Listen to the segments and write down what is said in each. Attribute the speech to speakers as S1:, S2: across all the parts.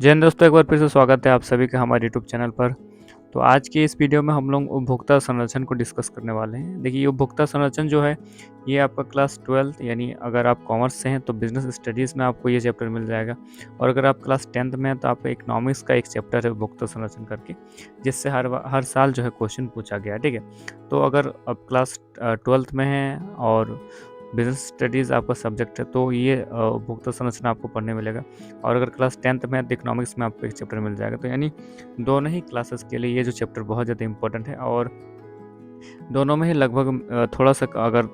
S1: जय हिंद दोस्तों, एक बार फिर से स्वागत है आप सभी का हमारे यूट्यूब चैनल पर। तो आज की इस वीडियो में हम लोग उपभोक्ता संरक्षण को डिस्कस करने वाले हैं। देखिए, ये उपभोक्ता संरक्षण जो है, ये आपका क्लास 12 यानी अगर आप कॉमर्स से हैं तो बिजनेस स्टडीज़ में आपको ये चैप्टर मिल जाएगा। और अगर आप क्लास 10th में हैं तो आपको इकोनॉमिक्स का एक चैप्टर है उपभोक्ता संरक्षण करके, जिससे हर साल जो है क्वेश्चन पूछा गया है, ठीक है। तो अगर आप क्लास 12th में हैं और बिजनेस स्टडीज़ आपका सब्जेक्ट है, तो ये उपभोक्ता संरचना आपको पढ़ने मिलेगा। और अगर क्लास 10th में है तो इकोनॉमिक्स में आपको एक चैप्टर मिल जाएगा। तो यानी दोनों ही क्लासेस के लिए ये जो चैप्टर बहुत ज़्यादा इंपॉर्टेंट है, और दोनों में ही लगभग थोड़ा सा अगर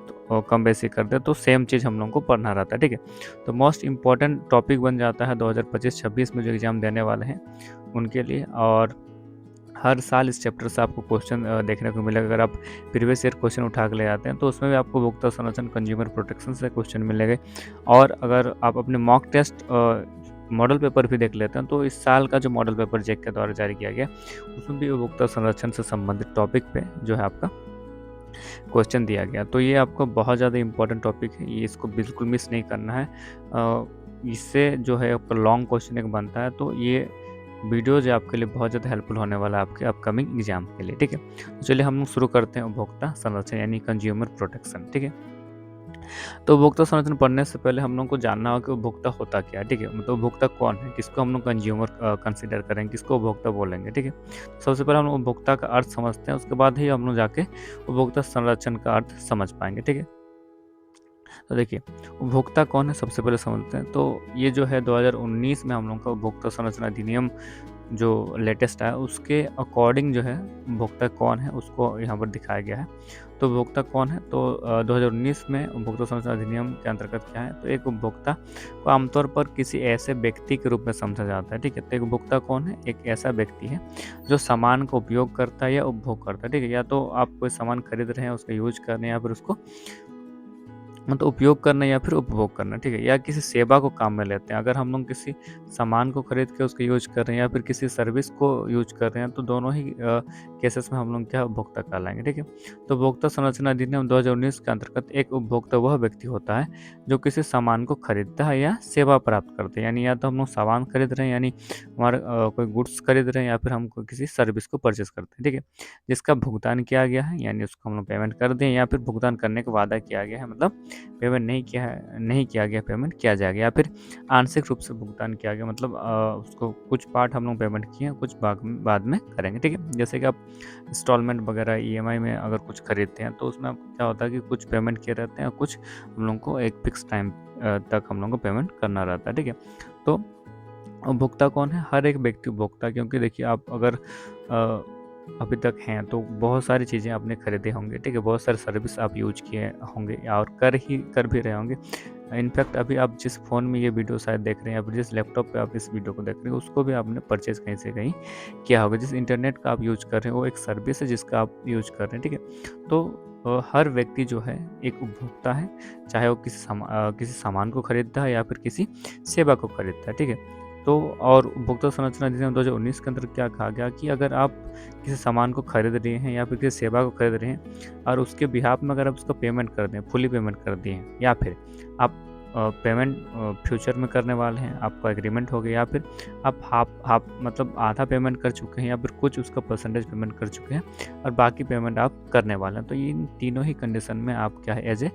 S1: कम बेसी कर दे तो सेम चीज़ हम लोगों को पढ़ना रहता है, ठीक है। तो मोस्ट इम्पॉर्टेंट टॉपिक बन जाता है 2025-26 में जो एग्ज़ाम देने वाले हैं उनके लिए। और हर साल इस चैप्टर से आपको क्वेश्चन देखने को मिलेगा। अगर आप प्रीवियस ईयर क्वेश्चन उठा के ले आते हैं तो उसमें भी आपको उपभोक्ता संरक्षण कंज्यूमर प्रोटेक्शन से क्वेश्चन मिलेंगे। और अगर आप अपने मॉक टेस्ट मॉडल पेपर भी देख लेते हैं तो इस साल का जो मॉडल पेपर जेक के द्वारा जारी किया गया, उसमें भी उपभोक्ता संरक्षण से संबंधित टॉपिक पे जो है आपका क्वेश्चन दिया गया। तो ये आपको बहुत ज़्यादा इंपॉर्टेंट टॉपिक है, ये इसको बिल्कुल मिस नहीं करना है। इससे जो है आपका लॉन्ग क्वेश्चन एक बनता है, तो ये वीडियोज़ आपके लिए बहुत ज़्यादा हेल्पफुल होने वाला है आपके अपकमिंग एग्जाम के लिए, ठीक है। तो चलिए हम लोग शुरू करते हैं उपभोक्ता संरक्षण यानी कंज्यूमर प्रोटेक्शन, ठीक है। तो उपभोक्ता संरक्षण पढ़ने से पहले हम लोग को जानना होगा कि उपभोक्ता होता क्या है, ठीक है। मतलब उपभोक्ता कौन है, किसको हम लोग कंज्यूमर कंसिडर करेंगे, किसको उपभोक्ता बोलेंगे, ठीक है। सबसे पहले हम लोग उपभोक्ता का अर्थ समझते हैं, उसके बाद ही हम लोग जाके उपभोक्ता संरक्षण का अर्थ समझ पाएंगे, ठीक है। तो देखिए, उपभोक्ता कौन है सबसे पहले समझते हैं। तो ये जो है 2019 में हम लोग का उपभोक्ता संरक्षण अधिनियम जो लेटेस्ट आया, उसके अकॉर्डिंग जो है उपभोक्ता कौन है उसको यहाँ पर दिखाया गया है। तो उपभोक्ता कौन है, तो 2019 में उपभोक्ता संरक्षण अधिनियम के अंतर्गत क्या है, तो एक उपभोक्ता को आमतौर पर किसी ऐसे व्यक्ति के रूप में समझा जाता है, ठीक है। तो एक उपभोक्ता कौन है, एक ऐसा व्यक्ति है जो सामान का उपयोग करता है या उपभोग करता है, ठीक है। या तो आप कोई सामान खरीद रहे हैं, उसका यूज कर रहे हैं, या फिर उसको मतलब उपयोग करना या फिर उपभोग करना, ठीक है। या किसी सेवा को काम में लेते हैं। अगर हम लोग किसी सामान को खरीद के उसका यूज कर रहे हैं या फिर किसी सर्विस को यूज कर रहे हैं, तो दोनों ही केसेस में हम लोग क्या उपभोक्ता कहलाएंगे, ठीक है। तो उपभोक्ता संरक्षण अधिनियम 2019 के अंतर्गत एक उपभोक्ता वह व्यक्ति होता है जो किसी सामान को खरीदता है या सेवा प्राप्त करते हैं। यानी या तो हम लोग सामान खरीद रहे हैं, यानी हमारे कोई गुड्स खरीद रहे हैं, या फिर हम किसी सर्विस को परचेस करते हैं, ठीक है। जिसका भुगतान किया गया है, यानी उसको हम लोग पेमेंट कर दें, या फिर भुगतान करने का वादा किया गया है, मतलब पेमेंट नहीं किया गया, पेमेंट किया जाएगा, या फिर आंशिक रूप से भुगतान किया गया, मतलब उसको कुछ पार्ट हम लोग पेमेंट किए हैं, कुछ बाद में करेंगे, ठीक है। जैसे कि आप इंस्टॉलमेंट वगैरह ईएमआई में अगर कुछ खरीदते हैं तो उसमें आपको क्या होता है कि कुछ पेमेंट किए रहते हैं और कुछ हम लोग को एक फिक्स टाइम तक हम लोग को पेमेंट करना रहता है, ठीक है। तो उपभोक्ता कौन है, हर एक व्यक्ति उपभोक्ता, क्योंकि देखिए आप अगर अभी तक हैं तो बहुत सारी चीज़ें आपने खरीदे होंगे, ठीक है। बहुत सारे सर्विस आप यूज किए होंगे और कर भी रहे होंगे। इनफैक्ट अभी आप जिस फ़ोन में ये वीडियो शायद देख रहे हैं या फिर जिस लैपटॉप पे आप इस वीडियो को देख रहे हैं, उसको भी आपने परचेज़ कहीं से कहीं किया होगा। जिस इंटरनेट का आप यूज कर रहे हैं वो एक सर्विस है जिसका आप यूज कर रहे हैं, ठीक है। तो हर व्यक्ति जो है एक उपभोक्ता है, चाहे वो किसी सामान को खरीदता है या फिर किसी सेवा को खरीदता है, ठीक है। तो और उपभोक्ता संरक्षण अधिनियम 2019 के अंदर क्या कहा गया कि अगर आप किसी सामान को खरीद रहे हैं या फिर किसी सेवा को खरीद रहे हैं और उसके बिहाफ में अगर आप उसका पेमेंट कर दें, फुली पेमेंट कर दिए हैं, या फिर आप पेमेंट फ्यूचर में करने वाले हैं, आपका एग्रीमेंट हो गया, या फिर आप हाफ मतलब आधा पेमेंट कर चुके हैं, या फिर कुछ उसका परसेंटेज पेमेंट कर चुके हैं और बाकी पेमेंट आप करने वाले हैं, तो इन तीनों ही कंडीशन में आप क्या है, एज ए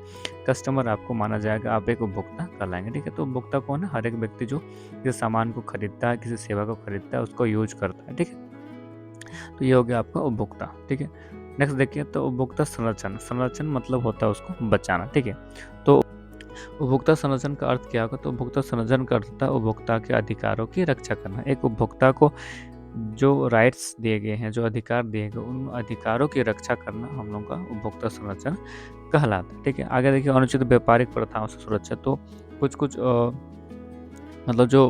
S1: कस्टमर आपको माना जाएगा, आप एक उपभोक्ता कहलाएंगे, ठीक है। तो उपभोक्ता कौन है, हर एक व्यक्ति जो किसी सामान को खरीदता है, किसी सेवा को खरीदता है, उसको यूज करता है, ठीक है। तो ये हो गया आपका उपभोक्ता, ठीक है। नेक्स्ट देखिए, तो उपभोक्ता संरक्षण, संरक्षण मतलब होता है उसको बचाना, ठीक है। तो उपभोक्ता संरक्षण का अर्थ क्या होगा, तो उपभोक्ता संरक्षण का अर्थ होता है उपभोक्ता के अधिकारों की रक्षा करना। एक उपभोक्ता को जो राइट्स दिए गए हैं, जो अधिकार दिए गए, उन अधिकारों की रक्षा करना हम लोग का उपभोक्ता संरक्षण कहलाता है, ठीक है। आगे देखिए, अनुचित व्यापारिक प्रथाओं से सुरक्षा। तो कुछ मतलब जो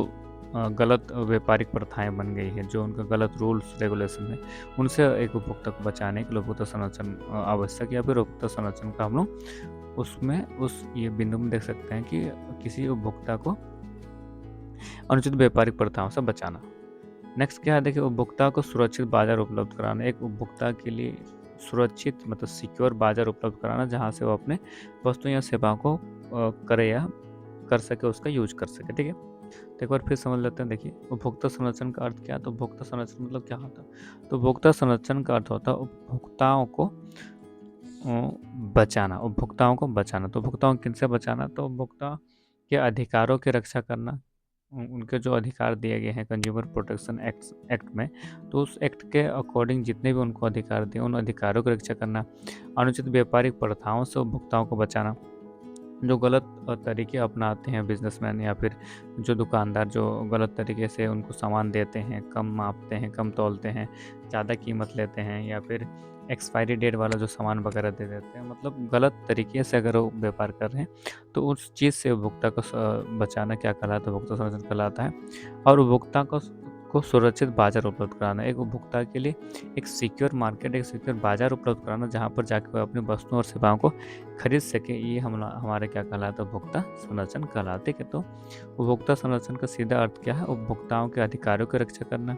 S1: गलत व्यापारिक प्रथाएं बन गई हैं, जो उनका गलत रूल्स रेगुलेशन है, उनसे एक उपभोक्ता को बचाने के लिए उपभोक्ता संरक्षण आवश्यक, या फिर उपभोक्ता संरक्षण का हम लोग उसमें उस ये बिंदु में देख सकते हैं कि किसी उपभोक्ता को अनुचित व्यापारिक प्रथाओं से बचाना। नेक्स्ट क्या है, देखिए, उपभोक्ता को सुरक्षित बाजार उपलब्ध कराना। एक उपभोक्ता के लिए सुरक्षित मतलब सिक्योर बाजार उपलब्ध कराना, जहाँ से वो अपने वस्तु या सेवाओं को करे या कर सके, उसका यूज कर सके, ठीक है। तो एक बार फिर समझ लेते हैं। देखिए, उपभोक्ता संरक्षण का अर्थ क्या है? तो उपभोक्ता संरक्षण मतलब क्या होता है? तो उपभोक्ता संरक्षण का अर्थ होता है उपभोक्ताओं को बचाना, उपभोक्ताओं को बचाना। तो उपभोक्ताओं को किनसे बचाना? तो उपभोक्ता के अधिकारों की रक्षा करना। उनके जो अधिकार दिए गए हैं कंज्यूमर प्रोटेक्शन एक्ट में, तो उस एक्ट के अकॉर्डिंग जितने भी उनको अधिकार दिए, उन अधिकारों की रक्षा करना। अनुचित व्यापारिक प्रथाओं से उपभोक्ताओं को बचाना। जो गलत तरीके अपनाते हैं बिजनेसमैन या फिर जो दुकानदार, जो गलत तरीके से उनको सामान देते हैं, कम मापते हैं, कम तौलते हैं, ज़्यादा कीमत लेते हैं, या फिर एक्सपायरी डेट वाला जो सामान वगैरह दे देते हैं, मतलब गलत तरीके से अगर वो व्यापार कर रहे हैं, तो उस चीज़ से उपभोक्ता को बचाना क्या कहलाता है? उपभोक्ता संरक्षण कहलाता है। और उपभोक्ता को सुरक्षित बाजार उपलब्ध कराना, एक उपभोक्ता के लिए एक सिक्योर मार्केट, एक सिक्योर बाजार उपलब्ध कराना, जहाँ पर जाकर वह अपनी वस्तुओं और सेवाओं को खरीद सके। ये हमारे क्या कहलाता है? उपभोक्ता संरक्षण कहलाते। ठीक है, तो उपभोक्ता संरक्षण का सीधा अर्थ क्या है? उपभोक्ताओं के अधिकारों की रक्षा करना,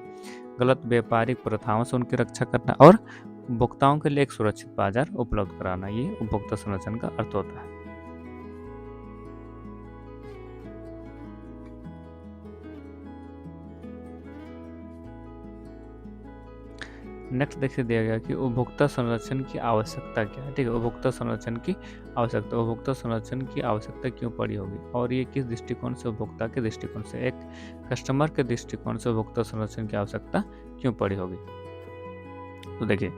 S1: गलत व्यापारिक प्रथाओं से उनकी रक्षा करना, और उपभोक्ताओं के लिए एक सुरक्षित बाजार उपलब्ध कराना। ये उपभोक्ता संरक्षण का अर्थ होता है। नेक्स्ट देखिए दिया गया कि उपभोक्ता संरक्षण की आवश्यकता क्या है। ठीक है, उपभोक्ता संरक्षण की आवश्यकता, उपभोक्ता संरक्षण की आवश्यकता क्यों पड़ी होगी, और ये किस दृष्टिकोण से? उपभोक्ता के दृष्टिकोण से, एक कस्टमर के दृष्टिकोण से उपभोक्ता संरक्षण की आवश्यकता क्यों पड़ी होगी। तो देखिए,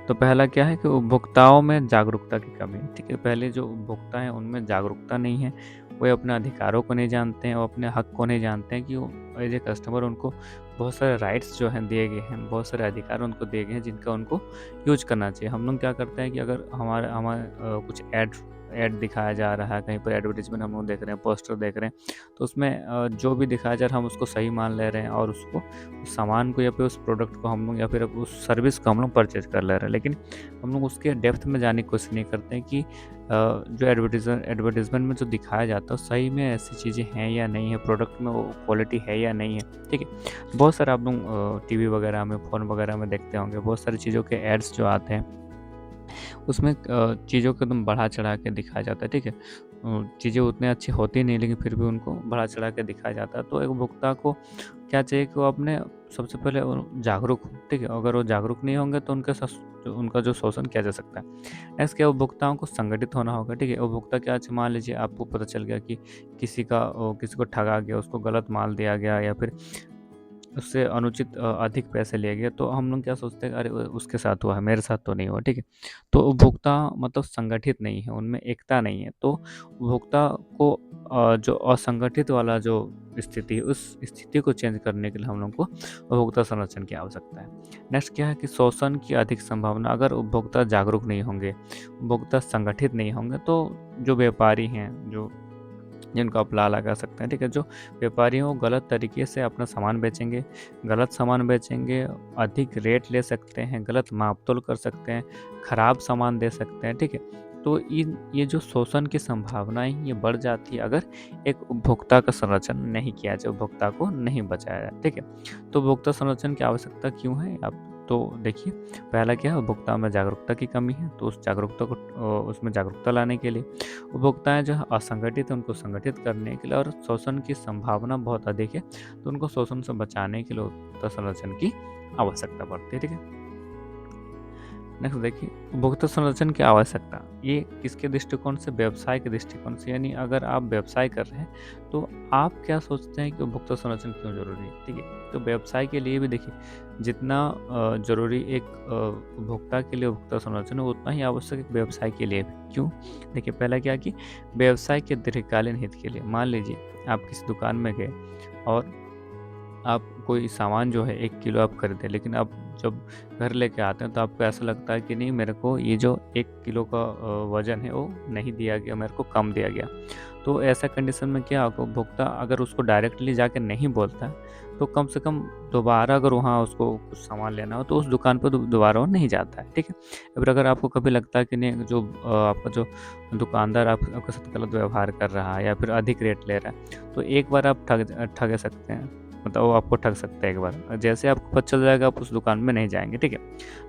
S1: तो पहला क्या है कि उपभोक्ताओं में जागरूकता की कमी है। ठीक है, पहले जो उपभोक्ता हैं उनमें जागरूकता नहीं है, वे अपने अधिकारों को नहीं जानते हैं, वो अपने हक को नहीं जानते हैं कि वो एज ए कस्टमर उनको बहुत सारे राइट्स जो हैं दिए गए हैं, बहुत सारे अधिकार उनको दिए गए हैं जिनका उनको यूज करना चाहिए। हम लोग क्या करते हैं कि अगर हमारे हमारे कुछ ऐड दिखाया जा रहा है, कहीं पर एडवर्टीजमेंट हम लोग देख रहे हैं, पोस्टर देख रहे हैं, तो उसमें जो भी दिखाया जा रहा है हम उसको सही मान ले रहे हैं, और उसको उस सामान को या फिर उस प्रोडक्ट को हम लोग या फिर उस सर्विस को हम लोग परचेज कर ले रहे हैं। लेकिन हम लोग उसके डेप्थ में जाने की कोशिश नहीं करते हैं कि जो एडवर्टीजमेंट में जो दिखाया जाता है सही में ऐसी चीज़ें हैं या नहीं है, प्रोडक्ट में वो क्वालिटी है या नहीं है। ठीक है, बहुत सारे आप लोग टीवी वगैरह में, फ़ोन वगैरह में देखते होंगे, बहुत सारी चीज़ों के एड्स जो आते हैं उसमें चीज़ों को एकदम बढ़ा चढ़ा के दिखाया जाता है। ठीक है, चीज़ें उतनी अच्छी होती नहीं, लेकिन फिर भी उनको बढ़ा चढ़ा के दिखाया जाता है। तो एक उपभोक्ता को क्या चाहिए कि वो अपने सबसे पहले वो जागरूक हो। ठीक है, अगर वो जागरूक नहीं होंगे तो उनका जो शोषण किया जा सकता है। नेक्स्ट क्या, उपभोक्ताओं को संगठित होना होगा। ठीक है, उपभोक्ता क्या, अच्छा मान लीजिए आपको पता चल गया कि किसी को ठगा गया, उसको गलत माल दिया गया, या फिर उससे अनुचित अधिक पैसे लिए गए, तो हम लोग क्या सोचते हैं, अरे उसके साथ हुआ है, मेरे साथ तो नहीं हुआ। ठीक है, तो उपभोक्ता मतलब संगठित नहीं है, उनमें एकता नहीं है। तो उपभोक्ता को जो असंगठित वाला जो स्थिति है, उस स्थिति को चेंज करने के लिए हम लोग को उपभोक्ता संरक्षण की आवश्यकता है। नेक्स्ट क्या है कि शोषण की अधिक संभावना, अगर उपभोक्ता जागरूक नहीं होंगे, उपभोक्ता संगठित नहीं होंगे, तो जो व्यापारी हैं, जो जिनको आप ला लगा सकते हैं, ठीक है, जो व्यापारी हैं वो गलत तरीके से अपना सामान बेचेंगे, गलत सामान बेचेंगे, अधिक रेट ले सकते हैं, गलत माप-तोल कर सकते हैं, खराब सामान दे सकते हैं। ठीक है, तो ये जो शोषण की संभावनाएँ ये बढ़ जाती है अगर एक उपभोक्ता का संरक्षण नहीं किया जाए, उपभोक्ता को नहीं बचाया जाए। ठीक है, तो उपभोक्ता संरक्षण की आवश्यकता क्यों है? आप तो देखिए, पहला क्या है, उपभोक्ता में जागरूकता की कमी है, तो उस जागरूकता को उसमें जागरूकता लाने के लिए, उपभोक्ताएं जो है असंगठित है, उनको संगठित करने के लिए, और शोषण की संभावना बहुत अधिक है, तो उनको शोषण से बचाने के लिए उपभोक्ता संरक्षण की आवश्यकता पड़ती है। ठीक है, नेक्स्ट देखिए, उपभोक्ता संरक्षण की आवश्यकता ये किसके दृष्टिकोण से? व्यवसाय के दृष्टिकोण से। यानी अगर आप व्यवसाय कर रहे हैं तो आप क्या सोचते हैं कि उपभोक्ता संरक्षण क्यों जरूरी है? ठीक है, तो व्यवसाय के लिए भी देखिए, जितना जरूरी एक उपभोक्ता के लिए उपभोक्ता संरक्षण है, उतना ही आवश्यक एक व्यवसाय के लिए भी। क्यों? देखिए, पहला क्या कि व्यवसाय के दीर्घकालीन हित के लिए। मान लीजिए आप किसी दुकान में गए और आप कोई सामान जो है 1 किलो आप खरीदे, लेकिन आप जब घर लेके आते हैं तो आपको ऐसा लगता है कि नहीं, मेरे को ये जो 1 किलो का वज़न है वो नहीं दिया गया, मेरे को कम दिया गया। तो ऐसा कंडीशन में क्या होगा, उपभोक्ता अगर उसको डायरेक्टली जाके नहीं बोलता है, तो कम से कम दोबारा अगर वहाँ उसको कुछ सामान लेना हो तो उस दुकान पर दोबारा वो नहीं जाता है। ठीक है, फिर अगर आपको कभी लगता है कि नहीं, जो आपका जो दुकानदार आपके साथ गलत व्यवहार कर रहा है या फिर अधिक रेट ले रहा है, तो एक बार आप ठग सकते हैं, मतलब वो आपको ठग सकता है एक बार। जैसे आपको पता चल जाएगा आप उस दुकान में नहीं जाएँगे। ठीक है?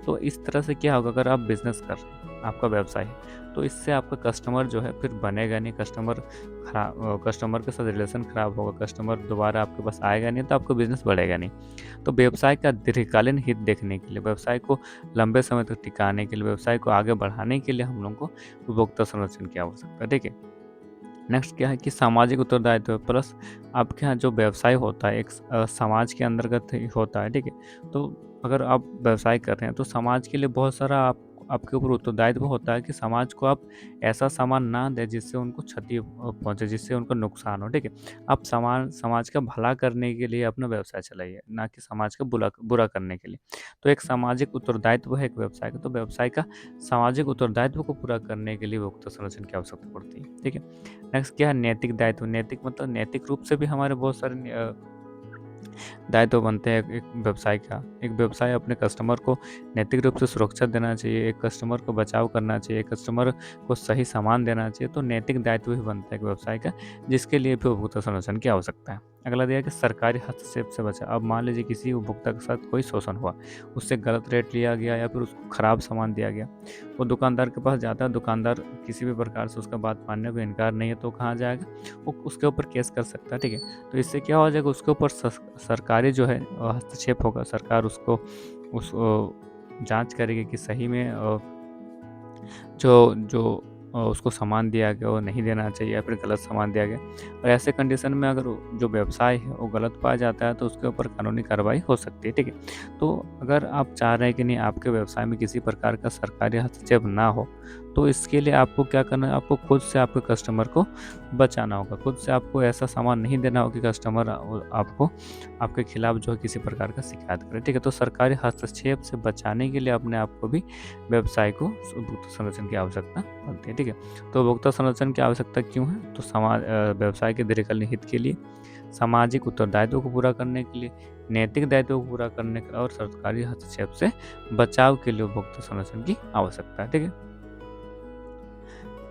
S1: तो इस तरह से क्या होगा, अगर आप बिज़नेस कर रहे हैं, आपका व्यवसाय है, तो इससे आपका कस्टमर जो है फिर बनेगा नहीं, कस्टमर के साथ रिलेशन ख़राब होगा, कस्टमर दोबारा आपके पास आएगा नहीं, तो आपका बिज़नेस बढ़ेगा नहीं। तो व्यवसाय का दीर्घकालीन हित देखने के लिए, व्यवसाय को लंबे समय तक टिकाने के लिए, व्यवसाय को आगे बढ़ाने के लिए हम लोगों को उपभोक्ता संरक्षण की आवश्यकता है, ठीक है। नेक्स्ट क्या है कि सामाजिक उत्तरदायित्व है, प्लस आपके यहाँ जो व्यवसाय होता है एक समाज के अंतर्गत ही होता है, ठीक है। तो अगर आप व्यवसाय कर रहे हैं तो समाज के लिए बहुत सारा आपके ऊपर उत्तरदायित्व होता है कि समाज को आप ऐसा सामान ना दें जिससे उनको क्षति पहुंचे, जिससे उनको नुकसान हो, ठीक है। आप समाज का भला करने के लिए अपना व्यवसाय चलाइए, ना कि समाज का बुरा बुरा करने के लिए। तो एक सामाजिक उत्तरदायित्व है एक व्यवसाय का, तो व्यवसाय का सामाजिक उत्तरदायित्व को पूरा करने के लिए उपभोक्ता संरक्षण की आवश्यकता पड़ती है, ठीक है। नेक्स्ट क्या है नैतिक दायित्व। नैतिक मतलब नैतिक रूप से भी हमारे बहुत सारे दायित्व बनते हैं एक व्यवसाय का। एक व्यवसाय अपने कस्टमर को नैतिक रूप से सुरक्षा देना चाहिए, एक कस्टमर को बचाव करना चाहिए, कस्टमर को सही सामान देना चाहिए। तो नैतिक दायित्व भी बनता है एक व्यवसाय का, जिसके लिए भी उपभोक्ता संरक्षण की आवश्यकता है। अगला दिया कि सरकारी हस्तक्षेप से बचा। अब मान लीजिए किसी उपभोक्ता के साथ कोई शोषण हुआ, उससे गलत रेट लिया गया या फिर उसको खराब सामान दिया गया, वो दुकानदार के पास जाता है, दुकानदार किसी भी प्रकार से उसका बात मानने को इनकार नहीं है, तो कहाँ जाएगा, वो उसके ऊपर केस कर सकता है, ठीक है। तो इससे क्या हो जाएगा, उसके ऊपर सरकारी जो है हस्तक्षेप होगा, सरकार उसको उस जांच करेगी कि सही में जो जो उसको सामान दिया गया वो नहीं देना चाहिए या फिर गलत सामान दिया गया। और ऐसे कंडीशन में अगर जो व्यवसाय है वो गलत पाया जाता है तो उसके ऊपर कानूनी कार्रवाई हो सकती है, ठीक है। तो अगर आप चाह रहे हैं कि नहीं आपके व्यवसाय में किसी प्रकार का सरकारी हस्तक्षेप ना हो, तो इसके लिए आपको क्या करना है, आपको खुद से आपके कस्टमर को बचाना होगा, खुद से आपको ऐसा सामान नहीं देना होगा कि कस्टमर आपको आपके खिलाफ जो है किसी प्रकार का शिकायत करे, ठीक है। तो सरकारी हस्तक्षेप से बचाने के लिए अपने आप को भी व्यवसाय को उपभोक्ता संरक्षण की आवश्यकता पड़ती है, ठीक है। तो उपभोक्ता संरक्षण की आवश्यकता क्यों है, तो व्यवसाय के दीर्घकालीन हित के लिए, सामाजिक उत्तरदायित्व को पूरा करने के लिए, नैतिक दायित्व को पूरा करने के और सरकारी हस्तक्षेप से बचाव के लिए उपभोक्ता संरक्षण की आवश्यकता है, ठीक है।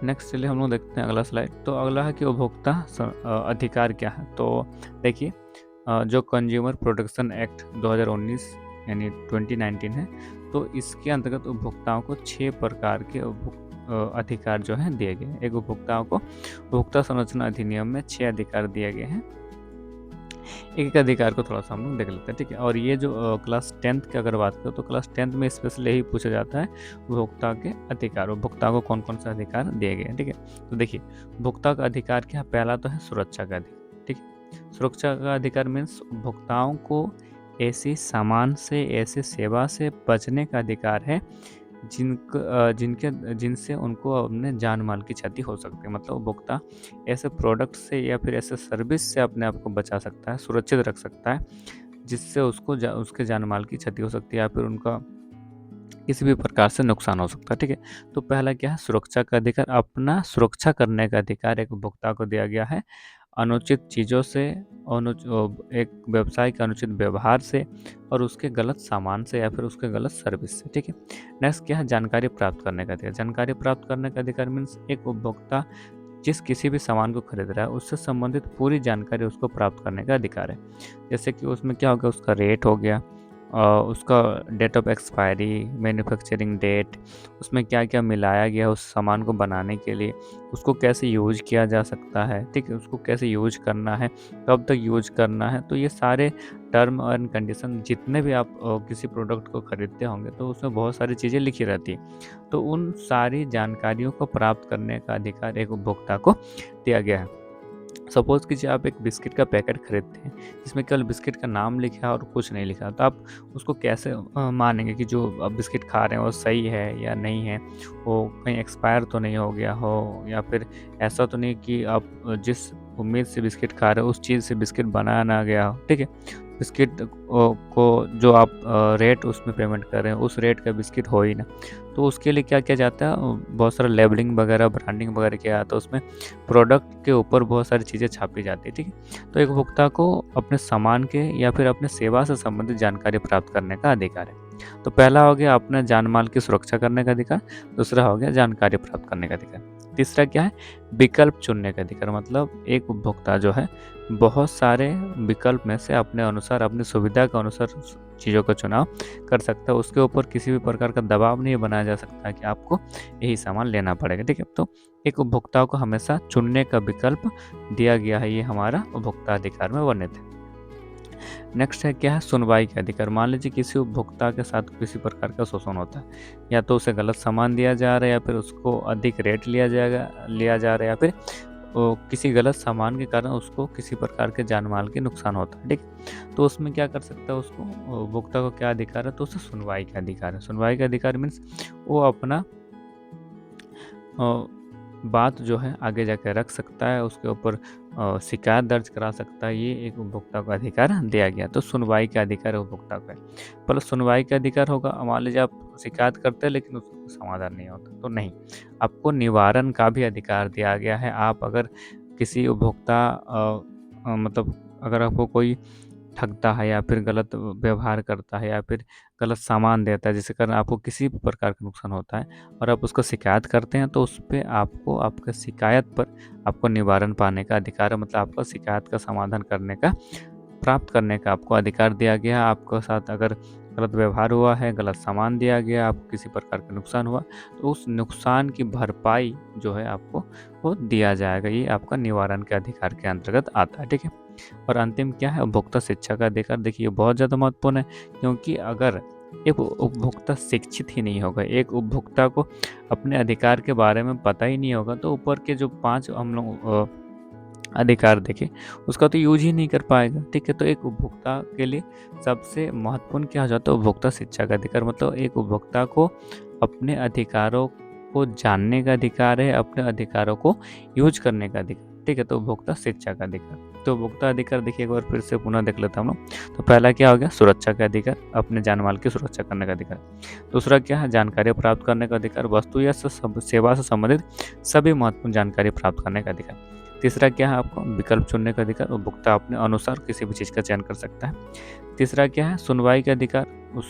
S1: नेक्स्ट चलिए हम लोग देखते हैं अगला स्लाइड। तो अगला है कि उपभोक्ता अधिकार क्या है। तो देखिए जो कंज्यूमर प्रोटेक्शन एक्ट 2019 यानी 2019 है, तो इसके अंतर्गत उपभोक्ताओं को 6 प्रकार के अधिकार जो हैं दिए गए हैं। एक उपभोक्ताओं को उपभोक्ता संरक्षण अधिनियम में 6 अधिकार दिए गए हैं। एक अधिकार को थोड़ा सा हम लोग देख लेते हैं, ठीक है। और ये जो क्लास 10th की अगर बात करें तो क्लास 10th में स्पेशली यही पूछा जाता है उपभोक्ता के अधिकार, उपभोक्ता को कौन कौन से अधिकार दिए गए हैं, ठीक है। तो देखिए उपभोक्ता का अधिकार क्या, पहला तो है सुरक्षा का अधिकार, ठीक है। सुरक्षा का अधिकार मीन्स उपभोक्ताओं को ऐसी सामान से, ऐसी सेवा से बचने का अधिकार है जिनसे उनको अपने जान माल की क्षति हो सकती है। मतलब उपभोक्ता ऐसे प्रोडक्ट से या फिर ऐसे सर्विस से अपने आप को बचा सकता है, सुरक्षित रख सकता है, जिससे उसके जान माल की क्षति हो सकती है या फिर उनका किसी भी प्रकार से नुकसान हो सकता है, ठीक है। तो पहला क्या है, सुरक्षा का अधिकार। अपना सुरक्षा करने का अधिकार एक उपभोक्ता को दिया गया है अनुचित चीज़ों से, एक व्यवसाय के अनुचित व्यवहार से और उसके गलत सामान से या फिर उसके गलत सर्विस से, ठीक है। नेक्स्ट क्या है, जानकारी प्राप्त करने का अधिकार। जानकारी प्राप्त करने का अधिकार मीन्स एक उपभोक्ता जिस किसी भी सामान को खरीद रहा है उससे संबंधित पूरी जानकारी उसको प्राप्त करने का अधिकार है। जैसे कि उसमें क्या हो गया, उसका रेट हो गया, उसका date of expiry, manufacturing date, उसमें क्या क्या मिलाया गया उस सामान को बनाने के लिए, उसको कैसे यूज किया जा सकता है, ठीक है, उसको कैसे यूज करना है, कब तक यूज करना है। तो ये सारे टर्म एंड कंडीशन जितने भी आप किसी प्रोडक्ट को खरीदते होंगे तो उसमें बहुत सारी चीज़ें लिखी रहती है। तो उन सारी जानकारियों को प्राप्त करने का अधिकार एक उपभोक्ता को दिया गया है। सपोज़ कीजिए आप एक बिस्किट का पैकेट खरीदते हैं जिसमें केवल बिस्किट का नाम लिखा है और कुछ नहीं लिखा, तो आप उसको कैसे मानेंगे कि जो आप बिस्किट खा रहे हैं वो सही है या नहीं है, वो कहीं एक्सपायर तो नहीं हो गया हो या फिर ऐसा तो नहीं कि आप जिस उम्मीद से बिस्किट खा रहे हो उस चीज़ से बिस्किट बनाया ना गया हो, ठीक है। बिस्किट को जो आप रेट उसमें पेमेंट कर रहे हैं उस रेट का बिस्किट हो ही ना, तो उसके लिए क्या किया जाता है, बहुत सारा लेबलिंग वगैरह, ब्रांडिंग वगैरह किया जाता है, उसमें प्रोडक्ट के ऊपर बहुत सारी चीज़ें छापी जाती है, ठीक है। तो एक उपभोक्ता को अपने सामान के या फिर अपने सेवा से संबंधित जानकारी प्राप्त करने का अधिकार है। तो पहला हो गया अपने जान माल की सुरक्षा करने का अधिकार, दूसरा हो गया जानकारी प्राप्त करने का अधिकार। तीसरा क्या है, विकल्प चुनने का अधिकार, मतलब एक उपभोक्ता जो है बहुत सारे विकल्प में से अपने अनुसार, अपनी सुविधा के अनुसार चीज़ों का चुनाव कर सकता है। उसके ऊपर किसी भी प्रकार का दबाव नहीं बनाया जा सकता कि आपको यही सामान लेना पड़ेगा, ठीक है। तो एक उपभोक्ता को हमेशा चुनने का विकल्प दिया गया है, ये हमारा उपभोक्ता अधिकार में वर्णित है। नेक्स्ट है क्या है, सुनवाई का अधिकार। मान लीजिए किसी उपभोक्ता के साथ किसी प्रकार का शोषण होता है, या तो उसे गलत सामान दिया जा रहा है, या फिर उसको अधिक रेट लिया जा रहा है, या फिर किसी गलत सामान के कारण उसको किसी प्रकार के जान माल के नुकसान होता है, ठीक। तो उसमें क्या कर सकता है, उसको उपभोक्ता को क्या अधिकार है, तो उसे सुनवाई का अधिकार है। सुनवाई का अधिकार मीन्स वो अपना बात जो है आगे जाकर रख सकता है, उसके ऊपर शिकायत दर्ज करा सकता है। ये एक उपभोक्ता को अधिकार दिया गया। तो सुनवाई का अधिकार उपभोक्ता को है। पहले सुनवाई का अधिकार होगा, मान लीजिए आप शिकायत करते हैं लेकिन उसका समाधान नहीं होता, तो नहीं, आपको निवारण का भी अधिकार दिया गया है। आप अगर किसी उपभोक्ता मतलब अगर आपको कोई ठगता है या फिर गलत व्यवहार करता है या फिर गलत सामान देता है जिसके कारण आपको किसी भी प्रकार का नुकसान होता है और आप उसको शिकायत करते हैं, तो उस पर आपको आपके शिकायत पर आपको निवारण पाने का अधिकार है। मतलब आपका शिकायत का समाधान करने का, प्राप्त करने का आपको अधिकार दिया गया। आपके साथ अगर गलत व्यवहार हुआ है, गलत सामान दिया गया, आपको किसी प्रकार का नुकसान हुआ, तो उस नुकसान की भरपाई जो है आपको वो दिया जाएगा। ये आपका निवारण के अधिकार के अंतर्गत आता है, ठीक है। और अंतिम क्या है, उपभोक्ता शिक्षा का अधिकार। देखिए बहुत ज़्यादा महत्वपूर्ण है, क्योंकि अगर एक उपभोक्ता शिक्षित ही नहीं होगा, एक उपभोक्ता को अपने अधिकार के बारे में पता ही नहीं होगा, तो ऊपर के जो 5 हम लोग अधिकार देखें उसका तो यूज ही नहीं कर पाएगा, ठीक है। तो एक उपभोक्ता के लिए सबसे महत्वपूर्ण क्या हो जाता है, उपभोक्ता शिक्षा का अधिकार। मतलब एक उपभोक्ता को अपने अधिकारों को जानने का अधिकार है, अपने अधिकारों को यूज करने का अधिकार, ठीक है। तो उपभोक्ता शिक्षा का अधिकार। तो उपभोक्ता अधिकार देखिए एक बार फिर से पुनः देख लेता हम लोग। तो पहला क्या हो गया, सुरक्षा का अधिकार, अपने जान माल की सुरक्षा करने का अधिकार। दूसरा क्या है, जानकारी प्राप्त करने का अधिकार, वस्तु या सेवा से संबंधित सभी महत्वपूर्ण जानकारी प्राप्त करने का अधिकार। तीसरा क्या है, आपको विकल्प चुनने का अधिकार, उपभोक्ता अपने अनुसार किसी भी चीज़ का चयन कर सकता है। तीसरा क्या है, सुनवाई का अधिकार, उस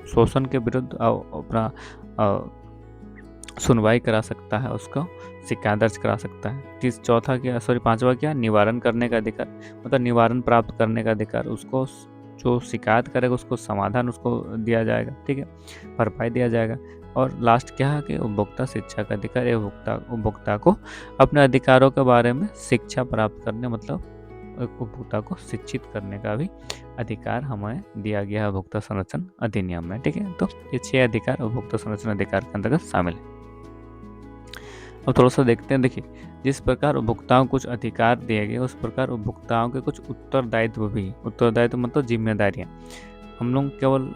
S1: शोषण के विरुद्ध अपना सुनवाई करा सकता है, उसको शिकायत दर्ज करा सकता है। चौथा क्या, पांचवा क्या, निवारण करने का अधिकार, मतलब निवारण प्राप्त करने का अधिकार, उसको जो शिकायत करेगा उसको समाधान उसको दिया जाएगा, ठीक है, भरपाई दिया जाएगा। और लास्ट क्या है कि उपभोक्ता शिक्षा का अधिकार, उपभोक्ता को अपने अधिकारों के बारे में शिक्षा प्राप्त करने, मतलब उपभोक्ता को शिक्षित करने का भी अधिकार हमें दिया गया है उपभोक्ता संरक्षण अधिनियम में, ठीक है। तो ये 6 अधिकार उपभोक्ता संरक्षण अधिकार के अंतर्गत शामिल है। अब थोड़ा सा देखते हैं। देखिए जिस प्रकार उपभोक्ताओं को कुछ अधिकार दिए गए, उस प्रकार उपभोक्ताओं के कुछ उत्तरदायित्व भी, उत्तरदायित्व मतलब जिम्मेदारियाँ। हम लोग केवल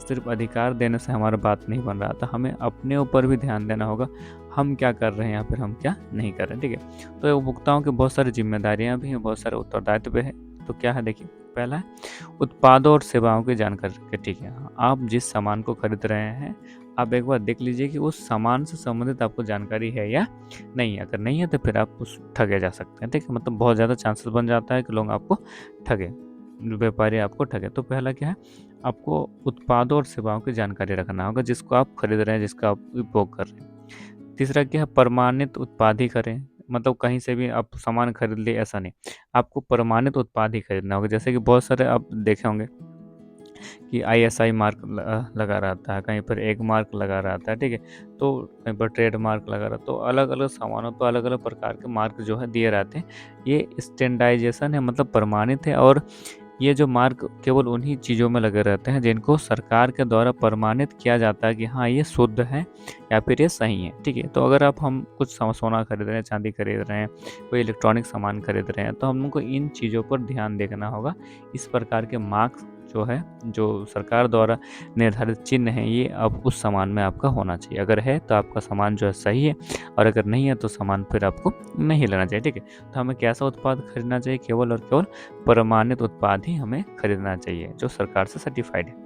S1: सिर्फ अधिकार देने से हमारा बात नहीं बन रहा था, हमें अपने ऊपर भी ध्यान देना होगा, हम क्या कर रहे हैं या फिर हम क्या नहीं कर रहे हैं, ठीक है। तो उपभोक्ताओं की बहुत सारी जिम्मेदारियाँ भी हैं, बहुत सारे उत्तरदायित्व भी है। तो क्या है, देखिए पहला है उत्पादों और सेवाओं की जानकारी रखें, ठीक है। आप जिस सामान को खरीद रहे हैं, आप एक बार देख लीजिए कि उस सामान से संबंधित आपको जानकारी है या नहीं। अगर नहीं है तो फिर आप उस ठगे जा सकते हैं, ठीक है। मतलब बहुत ज़्यादा चांसेस बन जाता है कि लोग आपको ठगे, व्यापारी आपको ठगे। तो पहला क्या है, आपको उत्पादों और सेवाओं की जानकारी रखना होगा जिसको आप खरीद रहे हैं, जिसका आप उपभोग कर रहे हैं। तीसरा क्या है, प्रमाणित उत्पाद ही करें, मतलब कहीं से भी आप सामान खरीद लिए ऐसा नहीं, आपको प्रमाणित उत्पाद ही खरीदना होगा। जैसे कि बहुत सारे आप देखे होंगे कि ISI मार्क लगा रहता है, कहीं पर एक मार्क लगा रहता है, ठीक है। तो कहीं पर ट्रेड मार्क लगा रहता है। तो अलग अलग सामानों पर अलग अलग प्रकार के मार्क जो है दिए रहते हैं। ये स्टैंडर्डाइजेशन है, मतलब प्रमाणित है। और ये जो मार्क केवल उन्हीं चीज़ों में लगे रहते हैं जिनको सरकार के द्वारा प्रमाणित किया जाता है कि हाँ ये शुद्ध है या फिर ये सही है, ठीक है। तो अगर हम कुछ सोना खरीद रहे हैं, चांदी खरीद रहे हैं, कोई इलेक्ट्रॉनिक सामान खरीद रहे हैं, तो हम लोग को इन चीज़ों पर ध्यान देखना होगा। इस प्रकार के मार्क्स जो है, जो सरकार द्वारा निर्धारित चिन्ह है, ये अब उस सामान में आपका होना चाहिए। अगर है तो आपका सामान जो है सही है, और अगर नहीं है तो सामान फिर आपको नहीं लेना चाहिए, ठीक है। तो हमें कैसा उत्पाद खरीदना चाहिए, केवल और केवल प्रमाणित उत्पाद ही हमें खरीदना चाहिए जो सरकार से सर्टिफाइड है।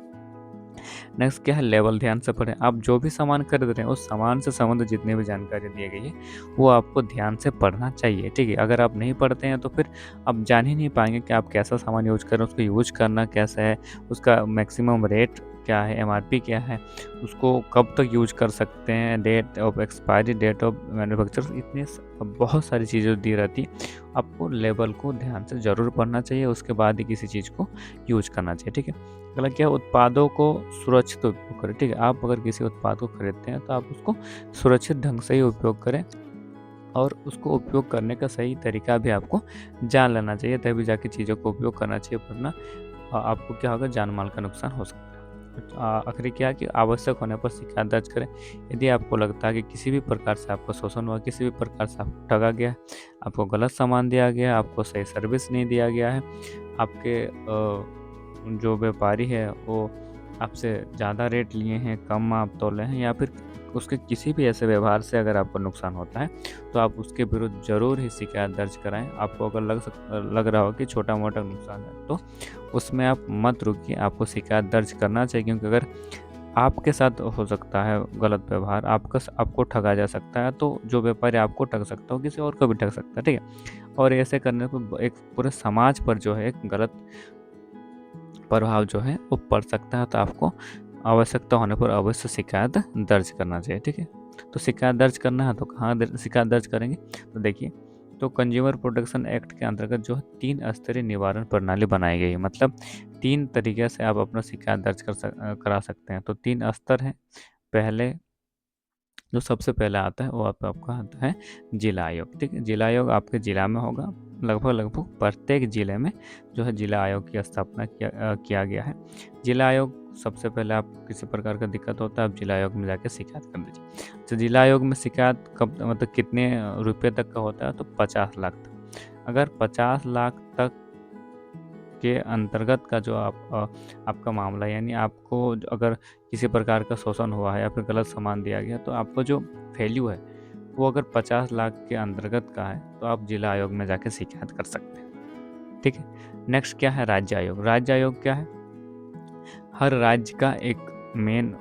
S1: नेक्स्ट क्या है, लेवल ध्यान से पढ़ें। आप जो भी सामान खरीद रहे हैं उस सामान से संबंधित जितनी भी जानकारी दी गई है वो आपको ध्यान से पढ़ना चाहिए, ठीक है। अगर आप नहीं पढ़ते हैं तो फिर आप जान ही नहीं पाएंगे कि आप कैसा सामान यूज कर रहे हैं, उसको यूज करना कैसा है, उसका मैक्सिमम रेट क्या है, एमआरपी क्या है, उसको कब तक यूज कर सकते हैं, date of expiry, date of manufacture, इतने बहुत सारी चीज़ें दी रहती है। आपको लेबल को ध्यान से ज़रूर पढ़ना चाहिए, उसके बाद ही किसी चीज़ को यूज करना चाहिए। ठीक है, अगला क्या, उत्पादों को सुरक्षित उपयोग करें। ठीक है, आप अगर किसी उत्पाद को खरीदते हैं तो आप उसको सुरक्षित ढंग से ही उपयोग करें, और उसको उपयोग करने का सही तरीका भी आपको जान लेना चाहिए, तभी जाके चीज़ों को उपयोग करना चाहिए, वरना आपको क्या होगा, जान माल का नुकसान हो सकता है। आखिरी क्या है कि आवश्यक होने पर शिकायत दर्ज करें। यदि आपको लगता है कि किसी भी प्रकार से आपका शोषण हुआ, किसी भी प्रकार से आपको ठगा गया है, आपको गलत सामान दिया गया है, आपको सही सर्विस नहीं दिया गया है, आपके जो व्यापारी है वो आपसे ज़्यादा रेट लिए हैं, कम आप तोले हैं, या फिर उसके किसी भी ऐसे व्यवहार से अगर आपको नुकसान होता है, तो आप उसके विरुद्ध ज़रूर ही शिकायत दर्ज कराएँ। आपको अगर लग रहा हो कि छोटा-मोटा नुकसान है, तो उसमें आप मत रुकिए, आपको शिकायत दर्ज करना चाहिए, क्योंकि अगर आपके साथ हो सकता है गलत व्यवहार, आपको ठगा जा सकता है, तो जो व्यापारी आपको ठग सकता है, वो किसी और को भी ठग सकता है, ठीक है? और ऐसे करने पर एक पूरे समाज पर जो है एक गलत प्रभाव जो है वो पड़ सकता है, तो आपको आवश्यकता होने पर अवश्य शिकायत दर्ज करना चाहिए। ठीक है, तो शिकायत दर्ज करना है तो कहाँ शिकायत दर्ज करेंगे, तो देखिए, तो कंज्यूमर प्रोटेक्शन एक्ट के अंतर्गत जो है 3 स्तरीय निवारण प्रणाली बनाई गई है, मतलब 3 तरीके से आप अपना शिकायत दर्ज करा सकते हैं। तो 3 स्तर हैं। पहले जो सबसे पहले आता है वो आपका आता है जिला आयोग। ठीक है, जिला आयोग आपके ज़िला में होगा। लगभग प्रत्येक ज़िले में जो है जिला आयोग की स्थापना किया गया है। जिला आयोग, सबसे पहले आप किसी प्रकार का दिक्कत होता है, आप जिला आयोग में जाके शिकायत कर दीजिए। तो जिला आयोग में शिकायत कब, मतलब कितने रुपये तक का होता है, तो 50 लाख तक। अगर 50 लाख तक के अंतर्गत का जो आपका मामला, यानी आपको अगर किसी प्रकार का शोषण हुआ है या फिर गलत सामान दिया गया, तो आपको जो वैल्यू है वो अगर 50 लाख के अंतर्गत का है, तो आप जिला आयोग में जाके शिकायत कर सकते हैं। ठीक है, नेक्स्ट क्या है, राज्य आयोग। राज्य आयोग क्या है, हर राज्य का एक मेन,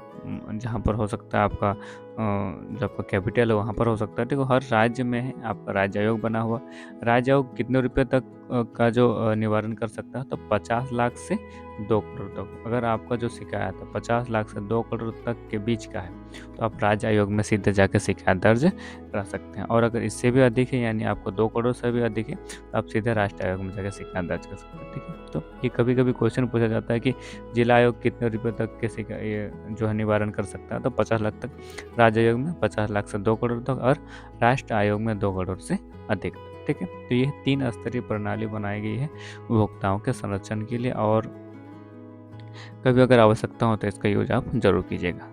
S1: जहाँ पर हो सकता है आपका जो आपका कैपिटल है वहाँ पर हो सकता है। ठीक है, हर राज्य में है आपका राज्य आयोग बना हुआ। राज्य आयोग कितने रुपए तक का जो निवारण कर सकता है, तो 50 लाख से 2 करोड़ तक। अगर आपका जो शिकायत है 50 लाख से 2 करोड़ तक के बीच का है, तो आप राज्य आयोग में सीधे जाकर शिकायत दर्ज करा सकते हैं। और अगर इससे भी अधिक है, यानी आपको 2 करोड़ से भी अधिक है, तो आप सीधे राष्ट्रीय आयोग में जाकर शिकायत दर्ज कर सकते हैं। ठीक है, तो ये कभी कभी क्वेश्चन पूछा जाता है कि जिला आयोग कितने रुपए तक के ये जो है निवारण कर सकता है, तो 50 लाख तक। राज्य आयोग में 50 लाख से 2 करोड़ तक, और राष्ट्र आयोग में 2 करोड़ से अधिक तक। ठीक है, तो ये 3 स्तरीय प्रणाली बनाई गई है उपभोक्ताओं के संरक्षण के लिए, और कभी अगर आवश्यकता हो तो इसका यूज आप जरूर कीजिएगा।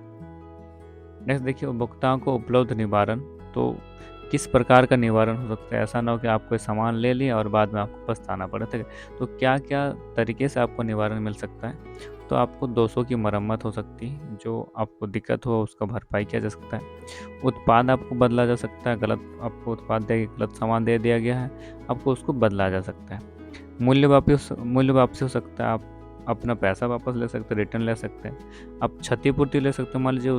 S1: नेक्स्ट देखिए, उपभोक्ताओं को उपलब्ध निवारण, तो किस प्रकार का निवारण हो सकता है। ऐसा ना हो कि आप कोई सामान ले लिए और बाद में आपको पछताना पड़े। ठीक है, तो क्या क्या तरीके से आपको निवारण मिल सकता है, तो आपको दोषों की मरम्मत हो सकती है, जो आपको दिक्कत हो उसका भरपाई किया जा सकता है। उत्पाद आपको बदला जा सकता है, गलत आपको उत्पाद गलत सामान दे दिया गया है, आपको उसको बदला जा सकता है। मूल्य वापसी हो सकता है, आप अपना पैसा वापस ले सकते हैं, रिटर्न ले सकते हैं। आप क्षतिपूर्ति ले सकते हैं, मान लीजिए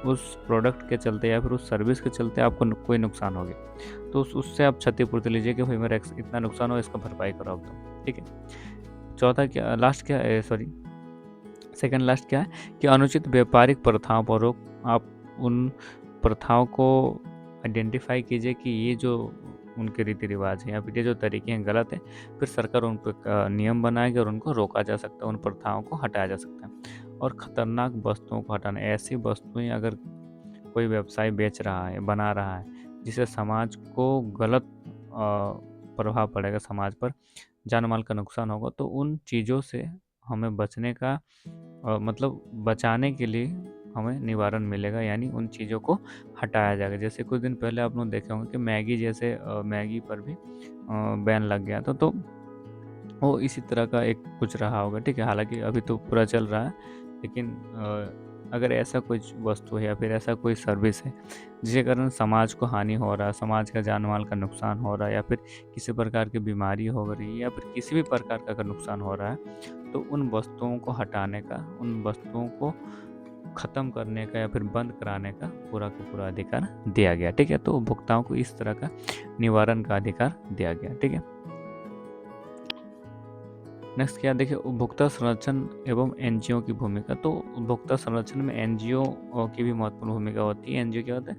S1: उस प्रोडक्ट के चलते या फिर उस सर्विस के चलते आपको कोई नुकसान हो गया, तो उससे आप क्षतिपूर्ति लीजिए कि भाई मेरा इतना नुकसान हो, इसका भरपाई करो आप तो। ठीक है, चौथा क्या, लास्ट क्या, सॉरी सेकंड लास्ट क्या है कि अनुचित व्यापारिक प्रथाओं पर रोक। आप उन प्रथाओं को आइडेंटिफाई कीजिए कि ये जो उनके रीति रिवाज हैं या फिर ये जो तरीके हैं गलत हैं, फिर सरकार उन पर नियम बनाएगी और उनको रोका जा सकता है, उन प्रथाओं को हटाया जा सकता है। और ख़तरनाक वस्तुओं को हटाना, ऐसी वस्तुएं अगर कोई व्यवसाय बेच रहा है, बना रहा है, जिससे समाज को गलत प्रभाव पड़ेगा, समाज पर जान माल का नुकसान होगा, तो उन चीज़ों से हमें बचने का मतलब बचाने के लिए हमें निवारण मिलेगा, यानी उन चीज़ों को हटाया जाएगा। जैसे कुछ दिन पहले आप लोग देखे होंगे कि मैगी जैसे मैगी पर भी बैन लग गया था, तो वो इसी तरह का एक कुछ रहा होगा। ठीक है, हालांकि अभी तो पूरा चल रहा है, लेकिन अगर ऐसा कुछ वस्तु है या फिर ऐसा कोई सर्विस है जिसके कारण समाज को हानि हो रहा है, समाज का जान माल का नुकसान हो रहा है, या फिर किसी प्रकार की बीमारी हो रही है, या फिर किसी भी प्रकार का अगर नुकसान हो रहा है, तो उन वस्तुओं को हटाने का, उन वस्तुओं को ख़त्म करने का या फिर बंद कराने का पूरा का पूरा अधिकार दिया गया। ठीक है, तो उपभोक्ताओं को इस तरह का निवारण का अधिकार दिया गया। ठीक है, नेक्स्ट क्या देखिए, उपभोक्ता संरक्षण एवं एनजीओ की भूमिका। तो उपभोक्ता संरक्षण में एनजीओ की भी महत्वपूर्ण भूमिका होती है। एनजीओ क्या होता है?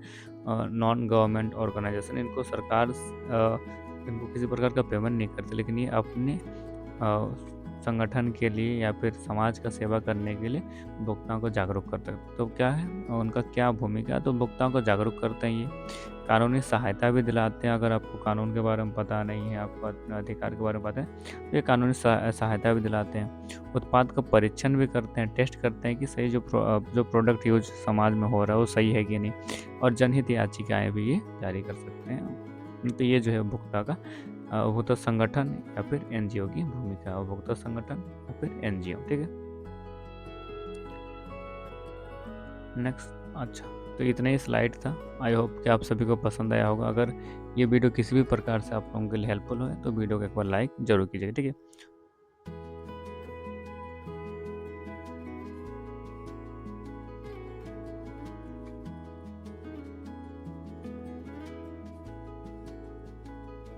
S1: Non government organization. इनको सरकार इनको किसी प्रकार का पेमेंट नहीं करती, लेकिन ये अपने संगठन के लिए या फिर समाज का सेवा करने के लिए उपभोक्ताओं को जागरूक करते हैं। तो क्या है उनका, क्या भूमिका है? तो उपभोक्ताओं को जागरूक करते हैं ये, कानूनी सहायता भी दिलाते हैं। अगर आपको कानून के बारे में पता नहीं है, आपको अपने अधिकार के बारे में पता है, तो ये कानूनी सहायता भी दिलाते हैं। उत्पाद का परीक्षण भी करते हैं, टेस्ट करते हैं कि सही जो प्रोडक्ट यूज समाज में हो रहा है वो सही है कि नहीं, और जनहित याचिकाएँ भी ये जारी कर सकते हैं। तो ये जो है उपभोक्ता का उपभोक्ता संगठन या फिर एनजीओ की भूमिका, उपभोक्ता संगठन या फिर एनजीओ। ठीक है, नेक्स्ट। अच्छा, तो इतना ही स्लाइड था। आई होप कि आप सभी को पसंद आया होगा। अगर ये वीडियो किसी भी प्रकार से आप लोगों के लिए हेल्पफुल हो तो वीडियो को एक बार लाइक जरूर कीजिएगा। ठीक है।